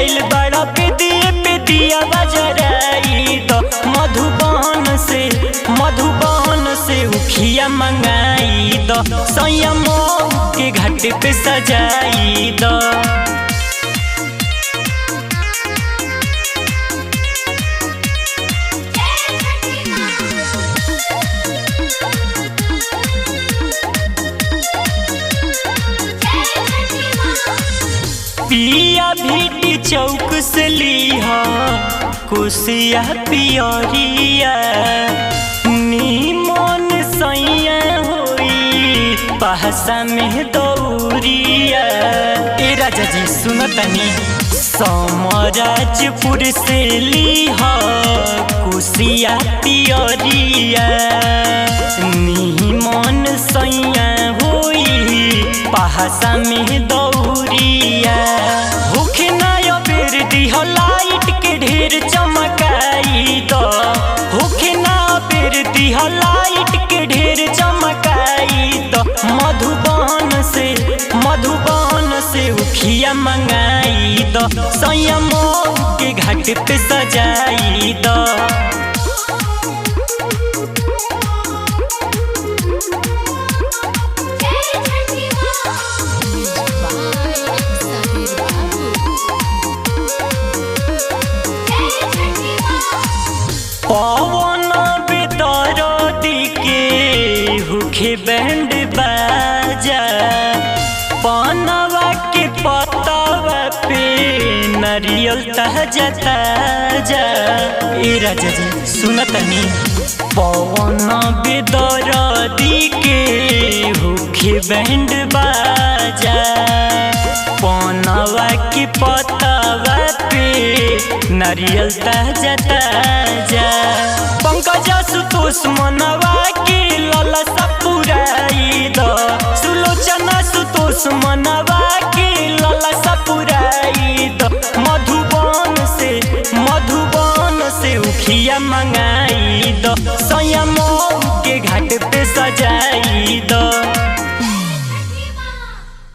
आइल बड़ा पे दिया बजराई दो। मधुबन से उखिया मंगाई दो। सैया मऊ के घाट पे सजाई दो। पिया भीटी चौक से लीहा कुसिया पियरिया। नीमन सैया होई पहसा में दौरिया। ए राजा जी सुनतनी समराजपुर से लीहा कुसिया पियरिया। नीमन सैया होई पहसा में दौरिया। भूखे ना बेर दिह लाइट के ढेर चमकाई दो। भूखे ना बेर दिह लाइट के ढेर चमकाई दो। मधुबन से उखिया मंगाई दो। सैया मऊ के घाट पे सजाई दो। पवन बेदरदी के हुखे बैंड बाजा। पनवा के पतवा पे नारियल ताजा ताजा। ए राजा जी सुनतनी पवन बेदरदी के हुखे बैंड बाजा। पनवा के पतवा पे नारियल ताजा ताजा। पंकज सुतोष मनवा के ललसा पुराई दो। सुलोचना सुतोष मनवा के ललसा पुराई दो। मधुबन से उखिया मंगाई दो। सैया मऊ के घाट पे सजाई दो।